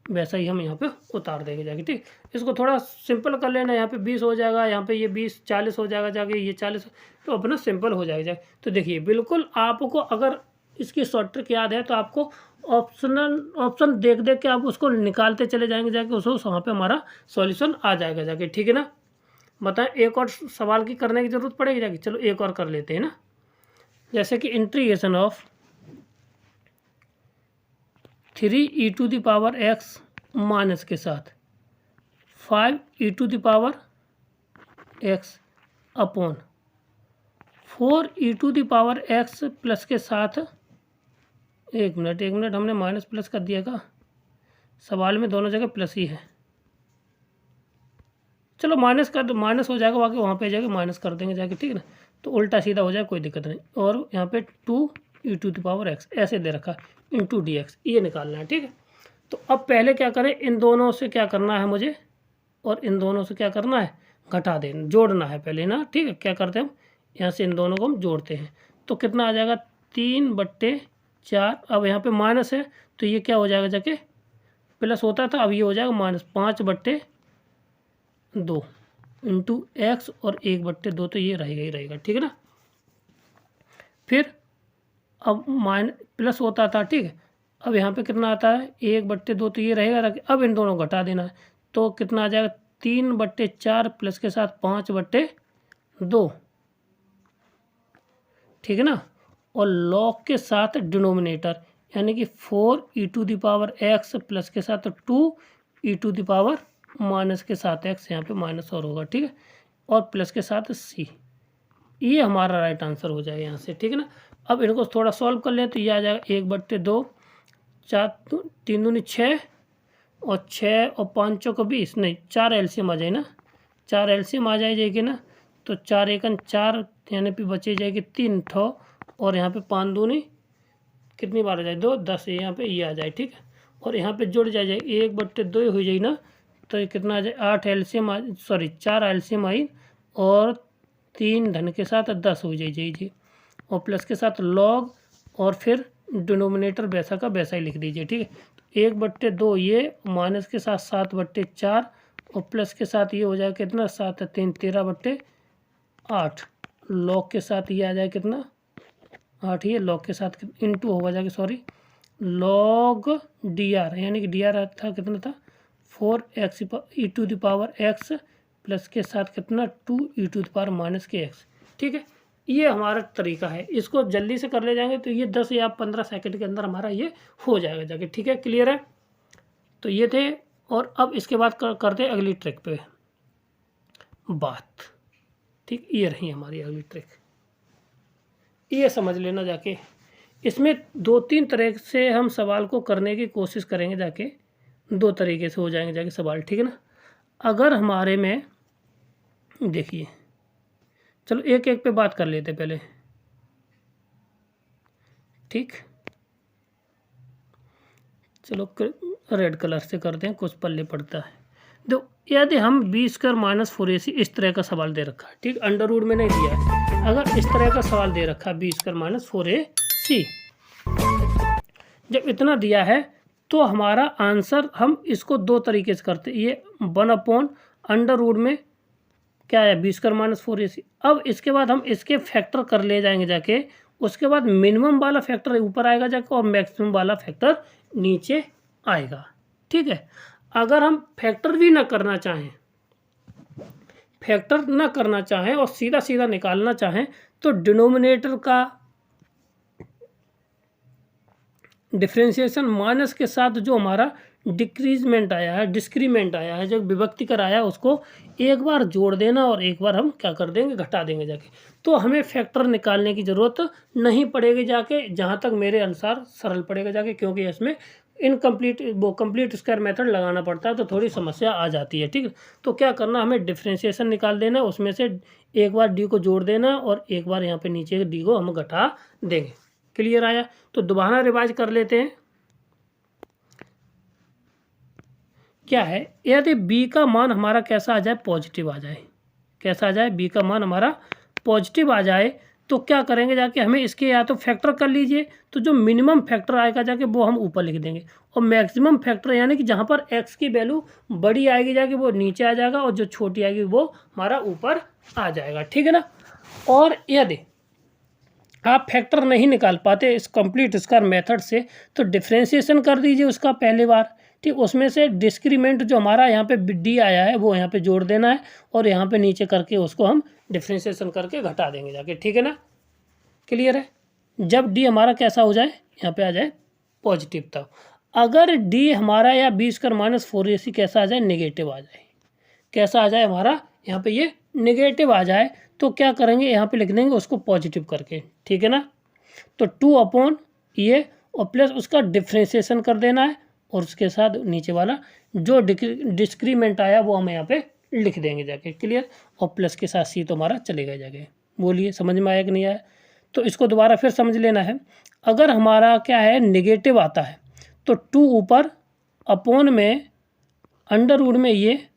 वैसा ही हम यहाँ पे उतार देंगे जाके, ठीक। इसको थोड़ा सिंपल कर लेना, यहाँ पे 20 हो जाएगा, यहाँ पे ये 20 40 हो जाएगा जाके, ये 40, तो अपना सिंपल हो जाएगा जाके। तो देखिए, बिल्कुल आपको अगर इसकी शॉर्ट ट्रिक याद है तो आपको ऑप्शन देख देख के आप उसको निकालते चले जाएंगे जाके, उसको वहाँ पे हमारा सॉल्यूशन आ जाएगा जाके, ठीक है ना। बताएं, एक और सवाल की करने की ज़रूरत पड़ेगी जाके, चलो एक और कर लेते हैं ना। जैसे कि integration of 3 e to the power x minus के साथ 5 e to the power x upon 4 e to the power x plus के साथ, एक मिनट हमने माइनस प्लस कर दिया का, सवाल में दोनों जगह प्लस ही है, चलो माइनस कर दो, माइनस हो जाएगा, बाकी वहाँ पे जाके माइनस कर देंगे जाके, ठीक है ना। तो उल्टा सीधा हो जाए, कोई दिक्कत नहीं। और यहाँ पे 2 e to the power x ऐसे दे रखा इंटू डी एक्स, ये निकालना है, ठीक है। तो अब पहले क्या करें, इन दोनों से क्या करना है मुझे, और इन दोनों से क्या करना है, घटा देना, जोड़ना है पहले ना, ठीक है। क्या करते हैं हम, यहाँ से इन दोनों को हम जोड़ते हैं, तो कितना आ जाएगा 3/4। अब यहाँ पे माइनस है तो ये क्या हो जाएगा जाके, प्लस होता था, अब ये हो जाएगा माइनस 5/2 इंटू एक्स और 1/2, तो ये रहेगा ही रहेगा, ठीक है ना। फिर अब प्लस होता था, ठीक है। अब यहाँ पे कितना आता है 1/2, तो ये रहेगा, अब इन दोनों घटा देना है, तो कितना आ जाएगा 3/4 प्लस के साथ 5/2, ठीक है ना। और लॉग के साथ डिनोमिनेटर यानी कि 4 e to the power x plus के साथ 2 e to the power minus के साथ एक्स, यहाँ पे माइनस और होगा, ठीक है, और प्लस के साथ सी, ये हमारा राइट आंसर हो जाएगा यहाँ से, ठीक है ना। अब इनको थोड़ा सॉल्व कर लें तो ये आ जाएगा 1/2, 4 3 दूनी 6 और 6 और 5 को 20, नहीं 4 एलसीएम आ जाए ना, 4 एलसीएम आ जाएगी ना, तो 4 एकन 4 यानी पे बचे जाएगी 3 ठो, और यहाँ पे 5 दूनी कितनी बार आ जाए 2 10, यहाँ पे ये आ जाए, ठीक है। और यहाँ पे जुड़ जाए 1/2 हो जाए ना, तो ये कितना आ जाए 8 एलसीएम 4 एलसीएम आई, और 3 धन के साथ 10 हो जाइए, और प्लस के साथ लॉग, और फिर डिनोमिनेटर वैसा का वैसा ही लिख दीजिए, ठीक है। 1/2 ये माइनस के साथ 7/4, और प्लस के साथ ये हो जाए कितना 7 3 13/8, लॉग के साथ ये आ जाए कितना 8, ये लॉग के साथ इंटू होगा जाके लॉग डी आर, यानी कि डी आर था कितना था 4x e to the power x plus के साथ कितना 2 e to the power minus के x, ठीक है। ये हमारा तरीका है, इसको जल्दी से कर ले जाएंगे तो ये 10 या 15 सेकंड के अंदर हमारा ये हो जाएगा जाके, ठीक है। क्लियर है, तो ये थे। और अब इसके बाद करते हैं अगली ट्रिक पे बात, ठीक। ये रही हमारी अगली ट्रिक, ये समझ लेना जाके, इसमें 2-3 तरह से हम सवाल को करने की कोशिश करेंगे, जाके 2 तरीके से हो जाएंगे जाके सवाल, ठीक है ना। अगर हमारे में देखिए, चलो एक एक पे बात कर लेते पहले, ठीक। चलो रेड कलर से करते हैं, कुछ पल्ले पड़ता है। तो यदि हम b² - 4ac इस तरह का सवाल दे रखा है, ठीक, अंडर रूट में नहीं दिया है, अगर इस तरह का सवाल दे रखा है b² - 4ac, जब इतना दिया है तो हमारा आंसर हम इसको 2 तरीके से करते हैं। ये 1/अंडर रूट में क्या है b² - 4ac। अब इसके बाद हम इसके फैक्टर कर ले जाएंगे जाके, उसके बाद मिनिमम वाला फैक्टर ऊपर आएगा जाके और मैक्सिमम वाला फैक्टर नीचे आएगा, ठीक है। अगर हम फैक्टर भी ना करना चाहें, और सीधा सीधा निकालना चाहें, तो डिनोमिनेटर का डिफ्रेंशिएशन माइनस के साथ जो हमारा डिक्रीजमेंट आया है, डिस्क्रीमेंट आया है, जो विभक्ति कर आया है, उसको एक बार जोड़ देना और एक बार हम क्या कर देंगे, घटा देंगे जाके। तो हमें फैक्टर निकालने की ज़रूरत नहीं पड़ेगी जाके, जहाँ तक मेरे अनुसार सरल पड़ेगा जाके, क्योंकि इसमें कंप्लीट स्क्वायर मेथड लगाना पड़ता है, तो थोड़ी समस्या आ जाती है, ठीक है। तो क्या करना, हमें डिफ्रेंशिएशन निकाल देना, उसमें से एक बार डी को जोड़ देना और एक बार यहाँ पे नीचे डी को हम घटा देंगे। क्लियर आया? तो दोबारा रिवाइज कर लेते हैं। क्या है, यदि b का मान हमारा कैसा आ जाए, पॉजिटिव आ जाए, कैसा आ जाए, b का मान हमारा पॉजिटिव आ जाए, तो क्या करेंगे जाके, हमें इसके या तो फैक्टर कर लीजिए, तो जो मिनिमम फैक्टर आएगा जाके वो हम ऊपर लिख देंगे, और मैक्सिमम फैक्टर यानी कि जहाँ पर x की वैल्यू बड़ी आएगी जाके वो नीचे आ जाएगा, और जो छोटी आएगी वो हमारा ऊपर आ जाएगा, ठीक है ना। और यदि आप फैक्टर नहीं निकाल पाते इस कंप्लीट स्क्वायर मेथड से, तो डिफ्रेंशिएशन कर दीजिए उसका पहले बार, ठीक। उसमें से डिस्क्रीमेंट जो हमारा यहाँ पे डी आया है वो यहाँ पे जोड़ देना है, और यहाँ पे नीचे करके उसको हम डिफ्रेंशिएशन करके घटा देंगे जाके, ठीक है ना। क्लियर है? जब डी हमारा कैसा हो जाए, यहाँ पे आ जाए पॉजिटिव, तब। अगर डी हमारा या b² - 4ac कैसा आ जाए, नेगेटिव आ जाए, कैसा आ जाए हमारा, यहाँ पे ये नेगेटिव आ जाए, तो क्या करेंगे, यहाँ पे लिख देंगे उसको पॉजिटिव करके, ठीक है ना। तो 2 ये और प्लस उसका डिफ्रेंशिएशन कर देना है, और उसके साथ नीचे वाला जो डिस्क्रीमेंट आया वो हम यहाँ पे लिख देंगे जाके। क्लियर? और प्लस के साथ सी तो हमारा चलेगा जाके। बोलिए, समझ में आया कि नहीं आया? तो इसको दोबारा फिर समझ लेना है। अगर हमारा क्या है, नेगेटिव आता है, तो 2 ऊपर अपॉन में अंडर रूट में ये,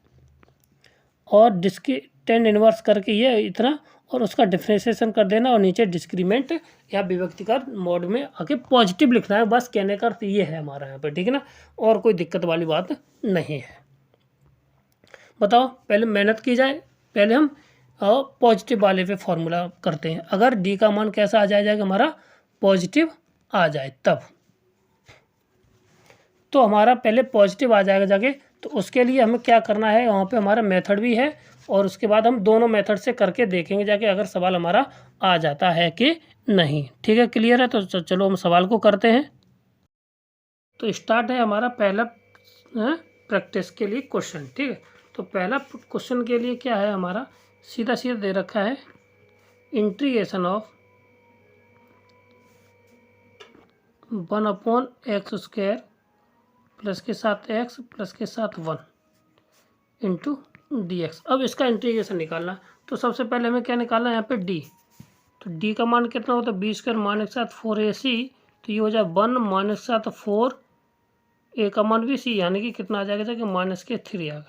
और डिस्क 10 इनवर्स करके ये इतना, और उसका डिफ्रेंशिएशन कर देना, और नीचे डिस्क्रीमेंट या विभक्ति का मोड में आके पॉजिटिव लिखना है। बस कहने का अर्थ ये है हमारा यहाँ पे, ठीक है ना। और कोई दिक्कत वाली बात नहीं है। बताओ, पहले मेहनत की जाए, पहले हम पॉजिटिव वाले पे फॉर्मूला करते हैं। अगर डी का मान कैसा आ जाएगा, हमारा पॉजिटिव आ जाए, तब तो हमारा पहले पॉजिटिव आ जाएगा जाके। तो उसके लिए हमें क्या करना है, वहाँ पे हमारा मेथड भी है, और उसके बाद हम दोनों मेथड से करके देखेंगे जाके अगर सवाल हमारा आ जाता है कि नहीं, ठीक है। क्लियर है? तो चलो हम सवाल को करते हैं। तो स्टार्ट है हमारा पहला प्रैक्टिस के लिए क्वेश्चन, ठीक है। तो पहला क्वेश्चन के लिए क्या है हमारा, सीधा सीधा दे रखा है, इंटीग्रेशन ऑफ 1/x² प्लस के साथ x प्लस के साथ 1 इंटू dx। अब इसका इंटीग्रेशन निकालना, तो सबसे पहले हमें क्या निकालना है, यहाँ पे d। तो d का मान कितना होता है, b² - के साथ 4ac, तो ये हो जाए 1 - के साथ 4, a का मान भी c, यानी कि कितना आ जाएगा कि -3 आ गया।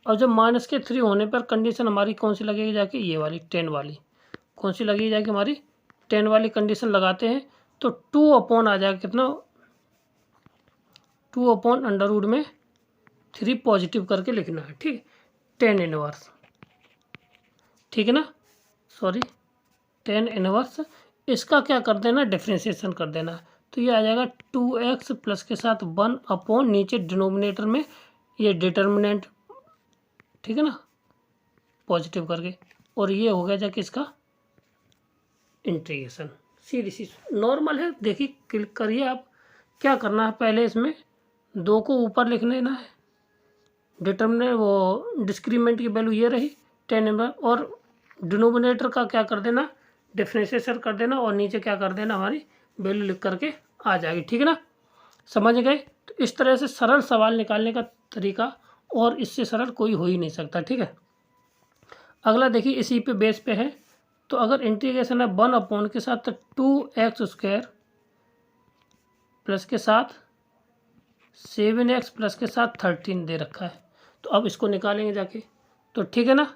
अब जब -3 होने पर कंडीशन हमारी कौन सी लगेगी जाके, ये वाली 10 वाली, कौन सी लगेगी जाके, हमारी 10 वाली कंडीशन लगाते हैं। तो 2 आ जाएगा कितना, 2/√3 पॉजिटिव करके लिखना है, ठीक। 10 इनवर्स, ठीक है ना, सॉरी 10 इनवर्स, इसका क्या कर देना, डिफ्रेंशिएशन कर देना। तो ये आ जाएगा 2x प्लस के साथ 1 नीचे डिनोमिनेटर में ये डिटर्मिनेंट, ठीक है ना, पॉजिटिव करके, और ये हो गया जाके इसका इंटीग्रेशन। सीधी सी नॉर्मल है, देखिए क्लिक करिए आप। क्या करना है, पहले इसमें 2 को ऊपर लिख लेना है, डिटर्मिनेंट वो डिस्क्रीमेंट की वैल्यू ये रही 10 इनवर्स, और डिनोमिनेटर का क्या कर देना, डिफ्रेंशिएशन कर देना, और नीचे क्या कर देना, हमारी वैल्यू लिख करके आ जाएगी, ठीक है ना, समझ गए। तो इस तरह से सरल सवाल निकालने का तरीका और इससे सरल कोई हो ही नहीं सकता, ठीक है। अगला देखिए इसी पे बेस पे है, तो अगर इंटीग्रेशन है 1 के साथ 2x² प्लस के साथ 7x प्लस के साथ 13 दे रखा है, तो अब इसको निकालेंगे जाके, तो ठीक है ना।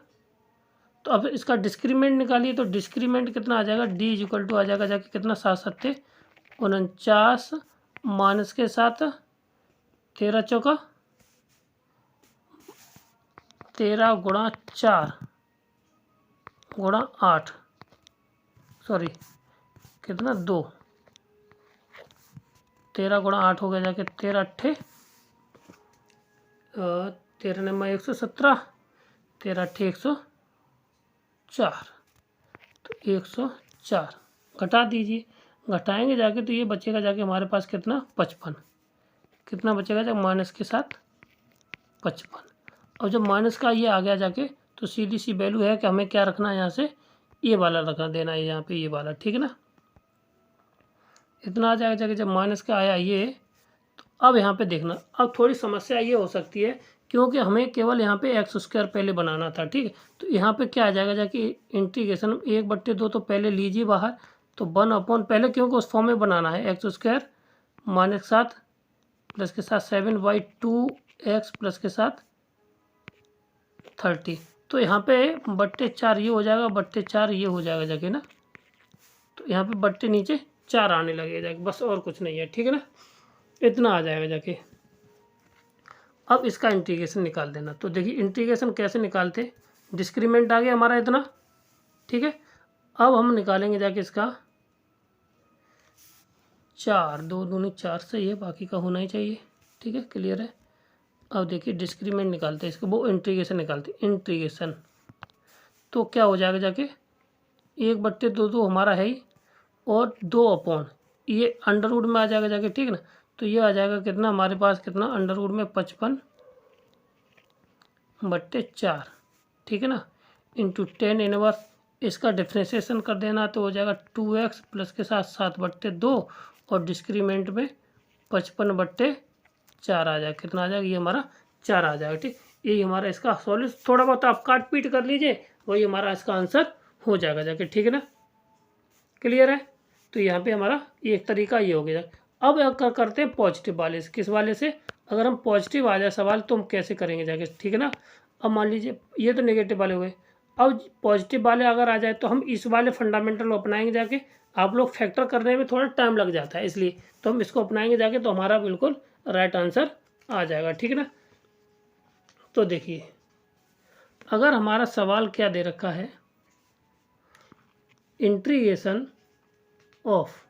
तो अब इसका डिस्क्रीमेंट निकालिए, तो डिस्क्रीमेंट कितना आ जाएगा, d इक्वल टू आ जाएगा जाके कितना 7×7 = 49 माइनस के साथ 13 चौका 13 गुणा 4 गुणा 8 सॉरी कितना 2 13 गुणा 8 हो गया जाके 13 अट्ठे 13 नंबर 117 13 अट्ठे 104 तो 104 घटा दीजिए, घटाएंगे जाके तो ये बचेगा जाके हमारे पास कितना 55, कितना बचेगा जाके माइनस के साथ 55। और जब माइनस का ये आ गया जाके तो सीधी सी वैल्यू है कि हमें क्या रखना है, यहाँ से ये वाला रखना देना है यहाँ पे, ये वाला, ठीक है ना। इतना आ जाएगा जाके जब माइनस का आया ये, तो अब यहाँ पे देखना, अब थोड़ी समस्या ये हो सकती है क्योंकि हमें केवल यहाँ पे x² पहले बनाना था, ठीक है। तो यहाँ पे क्या आ जाएगा जाके इंटीग्रेशन 1/2 तो पहले लीजिए बाहर, तो 1 पहले क्योंकि उस फॉर्म में बनाना है x² माइनस के साथ प्लस के साथ 7/2x प्लस के साथ 30, तो यहाँ पे 4 ये हो जाएगा 4 ये हो जाएगा जाके ना, तो यहाँ पे बट्टे नीचे 4 आने लगेगा जाके, बस और कुछ नहीं है, ठीक है ना, इतना आ जाएगा जाके। अब इसका इंटीग्रेशन निकाल देना, तो देखिए इंटीग्रेशन कैसे निकालते, डिस्क्रीमेंट आ गया हमारा इतना, ठीक है। अब हम निकालेंगे जाके इसका 4 2 दूनी 4 सही है, बाकी का होना ही चाहिए, ठीक है, क्लियर है। अब देखिए डिस्क्रीमेंट निकालते हैं इसको, वो इंटीग्रेशन निकालते, इंटीग्रेशन तो क्या हो जाएगा जाके 1/2 हमारा है ही, और 2 ये अंडर रूट में आ जाएगा जाके, ठीक है ना। तो ये आ जाएगा कितना हमारे पास, कितना अंडर रूट में 55/4, ठीक है ना, इंटू 10 इनवर्स, इसका डिफ्रेंशिएशन कर देना तो हो जाएगा 2x प्लस के साथ 7/2 और डिस्क्रीमेंट में 55/4 आ जाएगा, कितना आ जाएगा, ये हमारा 4 आ जाएगा, ठीक। यही हमारा इसका सॉल्यूशन, थोड़ा बहुत आप काट पीट कर लीजिए, वही हमारा इसका आंसर हो जाएगा जाके, ठीक है ना, क्लियर है। तो यहाँ पे हमारा एक तरीका ये हो गया। अब करते हैं पॉजिटिव वाले से, किस वाले से, अगर हम पॉजिटिव आ जाए सवाल तो हम कैसे करेंगे जाके, ठीक है ना। अब मान लीजिए ये तो नेगेटिव वाले हुए, अब पॉजिटिव वाले अगर आ जाए तो हम इस वाले फंडामेंटल को अपनाएंगे जाके, आप लोग फैक्टर करने में थोड़ा टाइम लग जाता है इसलिए, तो हम इसको अपनाएंगे जाके तो हमारा बिल्कुल राइट आंसर आ जाएगा, ठीक है ना। तो देखिए अगर हमारा सवाल क्या दे रखा है, इंटीग्रेशन ऑफ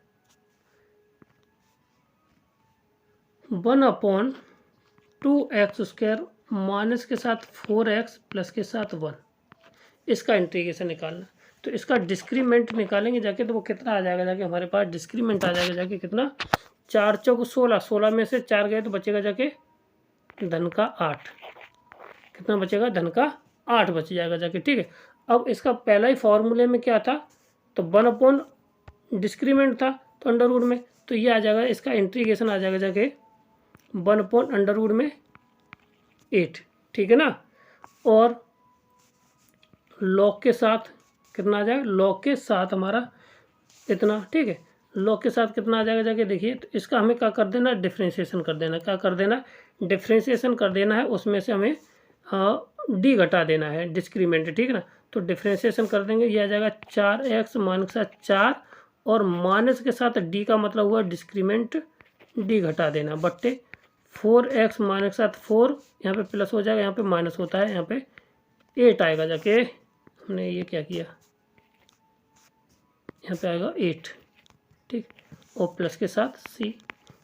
1/2x² माइनस के साथ 4x प्लस के साथ 1, इसका इंटीग्रेशन निकालना, तो इसका डिस्क्रीमेंट निकालेंगे जाके तो वो कितना आ जाएगा जाके, हमारे पास डिस्क्रीमेंट आ जाएगा जाके कितना 4 चौक 16, 16 में से 4 गए तो बचेगा जाके धन का 8, कितना बचेगा धन का 8 बच जाएगा जाके, ठीक है। अब इसका पहला ही फॉर्मूले में क्या था, तो 1 डिस्क्रीमेंट था तो अंडर रूट में, तो ये आ जाएगा, इसका इंटीग्रेशन आ जाएगा जाके 1/√8, ठीक है ना। और लॉग के साथ कितना आ जाएगा, लॉग के साथ हमारा इतना, ठीक है, लॉग के साथ कितना आ जाएगा जाके देखिए, तो इसका हमें क्या कर देना, डिफ्रेंशिएशन कर देना, क्या कर देना, डिफ्रेंशिएशन कर देना है, उसमें से हमें डी घटा देना है, डिस्क्रीमेंट, ठीक है ना। तो डिफ्रेंशिएशन कर देंगे, ये आ जाएगा 4x माइनस के साथ 4 और माइनस के साथ डी का मतलब हुआ डिस्क्रीमेंट, डी घटा देना, बट्टे 4x माइनस के साथ 4, यहाँ पे प्लस हो जाएगा, यहाँ पे माइनस होता है, यहाँ पे 8 आएगा जाके, हमने ये क्या किया, यहाँ पे आएगा 8, ठीक, और प्लस के साथ c,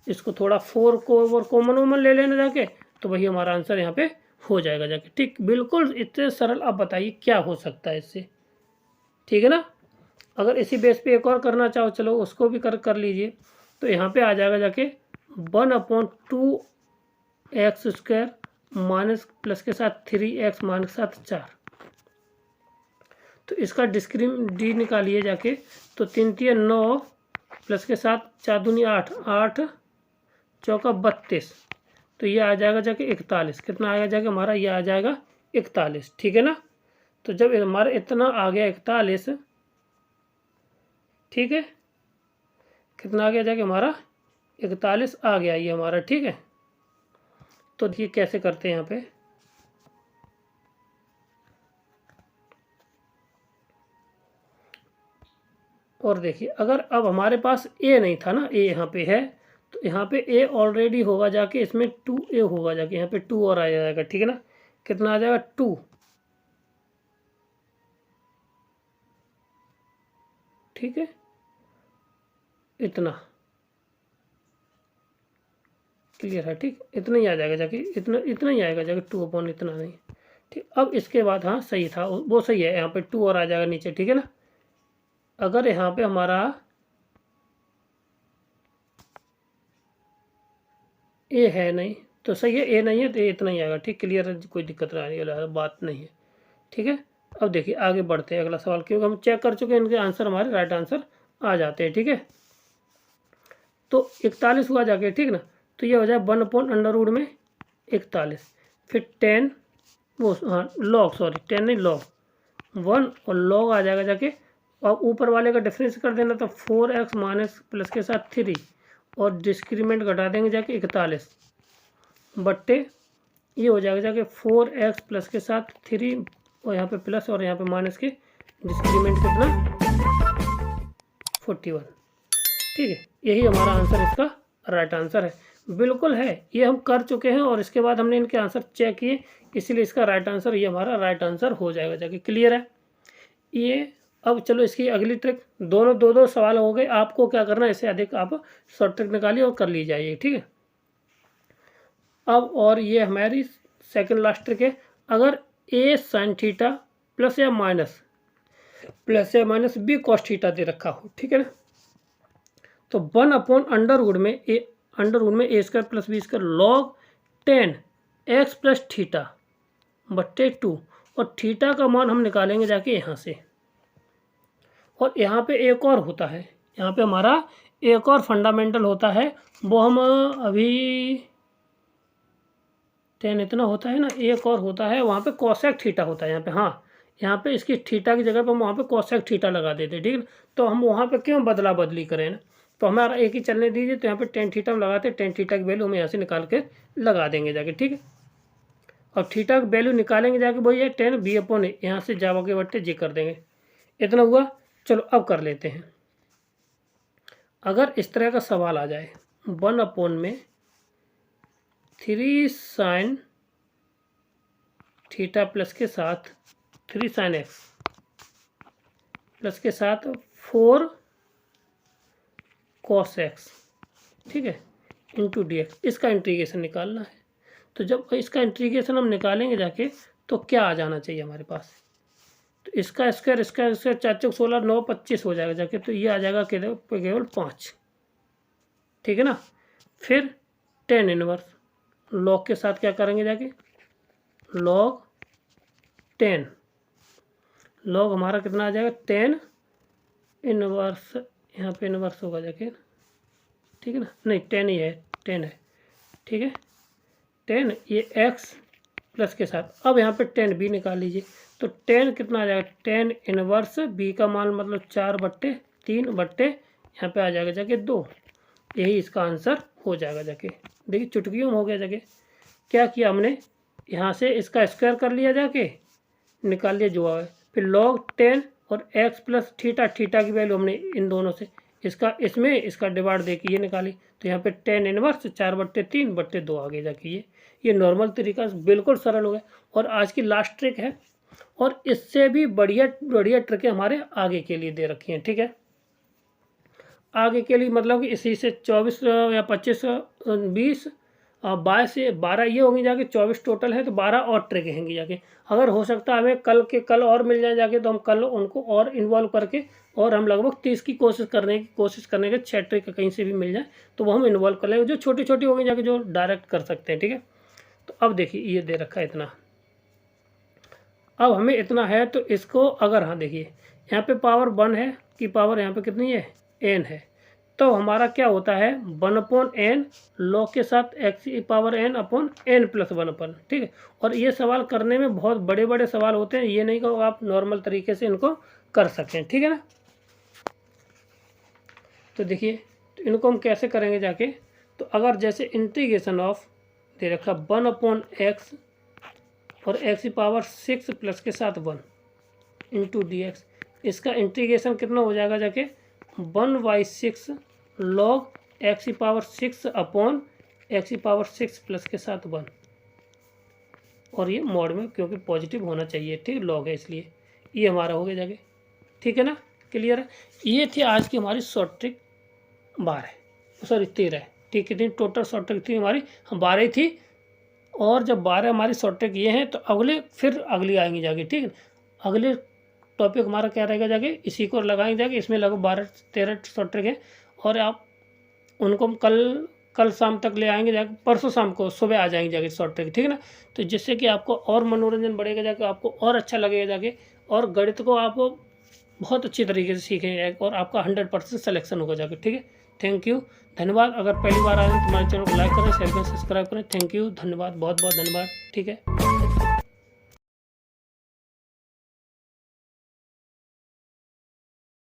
इसको थोड़ा 4 को और कॉमन ले लेना जाके, तो वही हमारा आंसर यहाँ पे हो जाएगा जाके, ठीक, बिल्कुल इतने सरल। अब बताइए क्या हो सकता है इससे, ठीक है ना। अगर इसी बेस पे एक और करना चाहो चलो उसको भी कर लीजिए, तो यहाँ पे आ जाएगा जाके 1/2x² माइनस प्लस के साथ 3x माइनस के साथ 4, तो इसका डी निकालिए जाके, तो 3 3 9 प्लस के साथ 4 दूनी 8, 8 चौका 32, तो ये आ जाएगा जाके 41। कितना आएगा जाके हमारा, ये आ जाएगा 41, ठीक है ना। तो जब हमारा इतना आ गया 41, ठीक है, कितना आ गया जाके हमारा 41 आ गया ये हमारा, ठीक है। तो देखिए कैसे करते हैं यहाँ पे, और देखिए अगर अब हमारे पास ए नहीं था ना, ए यहाँ पे है, तो यहाँ पे ए ऑलरेडी होगा जाके, इसमें 2a होगा जाके, यहाँ पे 2 और आ जाएगा, ठीक है ना। कितना आ जाएगा 2, ठीक है, इतना क्लियर है, ठीक, इतना ही आ जाएगा जाके, इतना ही आएगा जाके, 2 अपॉन इतना नहीं, ठीक। अब इसके बाद हाँ सही था वो सही है, यहाँ पे 2 और आ जाएगा नीचे, ठीक है ना। अगर यहाँ पे हमारा ए है नहीं तो सही है, ए नहीं है तो ये इतना ही आएगा, ठीक, क्लियर है, कोई दिक्कत नहीं वाला बात नहीं है, ठीक है। अब देखिए आगे बढ़ते हैं अगला सवाल, क्योंकि हम चेक कर चुके हैं इनके आंसर, हमारे राइट आंसर आ जाते हैं, ठीक है। तो 41 हुआ जाके, ठीक ना, तो ये हो जाए 1/√में 41, फिर 10 वो हाँ लॉग, सॉरी 10 नहीं लॉग 1, और लॉग आ जाएगा जाके, और ऊपर वाले का डिफरेंस कर देना, तो 4x माइनस प्लस के साथ 3, और डिस्क्रीमेंट घटा देंगे जाके 41 बट्टे, ये हो जाएगा जाके 4x प्लस के साथ 3, और यहाँ पे प्लस और यहाँ पे माइनस के, डिस्क्रीमेंट कितना 41, ठीक है। यही हमारा आंसर, इसका राइट आंसर है, बिल्कुल है, ये हम कर चुके हैं और इसके बाद हमने इनके आंसर चेक किए, इसीलिए इसका राइट आंसर, ये हमारा राइट आंसर हो जाएगा जाके, क्लियर है ये। अब चलो इसकी अगली ट्रिक, दोनों दो सवाल हो गए, आपको क्या करना है, इससे अधिक आप शॉर्ट ट्रिक निकालिए और कर ली जाइए, ठीक है। अब और ये हमारी सेकंड लास्ट ट्रिक है, अगर a sin थीटा प्लस या माइनस b cos थीटा दे रखा हो, ठीक है ना, तो 1/√में a square plus b square log 10 x plus theta बट्टे 2, और थीटा का मान हम निकालेंगे जाके यहाँ से। और यहाँ पे एक और होता है, यहाँ पे हमारा एक और फंडामेंटल होता है, वो हम अभी 10 इतना होता है ना, एक और होता है वहाँ पे कोसेक थीटा होता है यहाँ पे, हाँ यहाँ पे इसकी थीटा की जगह पे हम वहाँ पे कोसेक थीटा लगा देते हैं, ठीक है। तो हम वहाँ पे क्यों बदला बदली करें ना, तो हमारा एक ही चलने दीजिए, तो यहाँ पे 10 थीटा हम लगाते हैं, 10 थीटा की वैल्यू हम यहाँ से निकाल के लगा देंगे जाके, ठीक है। और थीटा की वैल्यू निकालेंगे जाके वही है 10 b/a, यहाँ से जावा के बट्टे जी कर देंगे, इतना हुआ। चलो अब कर लेते हैं, अगर इस तरह का सवाल आ जाए 1/3 sin थीटा प्लस के साथ 3 sin x प्लस के साथ 4 cos x, ठीक है, इंटू dx, इसका इंटीग्रेशन निकालना है। तो जब इसका इंटीग्रेशन हम निकालेंगे जाके, तो क्या आ जाना चाहिए हमारे पास, तो इसका स्क्वायर 4 चौक 16 9 25 हो जाएगा जाके, तो ये आ जाएगा केवल 5, ठीक है ना। फिर 10 इनवर्स लॉग के साथ क्या करेंगे जाके, लॉग 10, लॉग हमारा कितना आ जाएगा 10 इनवर्स, यहाँ पे इनवर्स होगा जाके, ठीक है ना, नहीं 10 ही है, 10 है, ठीक है, 10 ये x प्लस के साथ, अब यहाँ पे 10 b निकाल लीजिए, तो 10 कितना आ जाएगा 10 इनवर्स b का मान मतलब 4/3 बट्टे यहाँ पे आ जाएगा जाके 2, यही इसका आंसर हो जाएगा जाके। देखिए चुटकियों में हो गया जाके, क्या किया हमने, यहाँ से इसका स्क्वायर कर लिया जाके, निकाल लिया जो है, फिर log 10 और x प्लस थीटा की वैल्यू हमने इन दोनों से इसका डिवाइड दे के ये निकाली, तो यहाँ पे 10 इनवर्स 4/3/2 आगे जाके ये नॉर्मल तरीका बिल्कुल सरल हो गया। और आज की लास्ट ट्रिक है, और इससे भी बढ़िया ट्रिकें हमारे आगे के लिए दे रखी हैं, ठीक है। आगे के लिए मतलब कि इसी से 24 या 25 20 22 से 12 ये होंगी जाके, 24 टोटल है, तो 12 और ट्रिकें होंगी जाके। अगर हो सकता है हमें कल और मिल जाए जाके, तो हम कल उनको और इन्वॉल्व करके, और हम लगभग 30 की कोशिश करने के 6 ट्रिक कहीं से भी मिल जाए तो वो हम इन्वॉल्व कर लेंगे, जो छोटी छोटी होगी जाके, जो डायरेक्ट कर सकते हैं, ठीक है। तो अब देखिए ये दे रखा है इतना, अब हमें इतना है, तो इसको अगर हाँ देखिए यहाँ पे पावर 1 है, की पावर यहाँ पे कितनी है n है, तो हमारा क्या होता है 1/n log के साथ x⁴n/n+1 ठीक है। और ये सवाल करने में बहुत बड़े बड़े सवाल होते हैं, ये नहीं कि आप नॉर्मल तरीके से इनको कर सकें, ठीक है ना। तो देखिए तो इनको हम कैसे करेंगे जाके, तो अगर जैसे इंटीग्रेशन ऑफ दे रखा 1/x और x⁴ प्लस के साथ 1 इंटू dx, इसका इंटीग्रेशन कितना हो जाएगा जाके 1/6 log x⁴ प्लस के साथ 1, और ये मॉड में क्योंकि पॉजिटिव होना चाहिए, ठीक, लॉग है इसलिए ये हमारा हो गया जाके, ठीक है ना, क्लियर है। ये थी आज की हमारी शॉर्ट ट्रिक 13, ठीक, कितनी टोटल शॉर्ट ट्रिक थी हमारी, 12 थी। और जब 12 हमारी शॉर्ट ट्रिक ये हैं तो फिर अगली आएंगी जाके, ठीक है। अगले टॉपिक हमारा क्या रहेगा जाके, इसी को लगाएंगे जाके, इसमें लगभग 12-13 शॉर्ट ट्रिक है, और आप उनको कल शाम तक ले आएंगे जाके, परसों शाम को सुबह आ जाएंगे जाके शॉर्ट ट्रिक, ठीक है ना। तो जिससे कि आपको और मनोरंजन बढ़ेगा जाके, आपको और अच्छा लगेगा जाके, और गणित को आप बहुत अच्छी तरीके से सीखेंगे और आपका 100% सिलेक्शन होगा जाके, ठीक है। थैंक यू, धन्यवाद। अगर पहली बार आए तो हमारे चैनल को लाइक करें, शेयर करें, सब्सक्राइब करें। थैंक यू, धन्यवाद, बहुत बहुत धन्यवाद, ठीक है।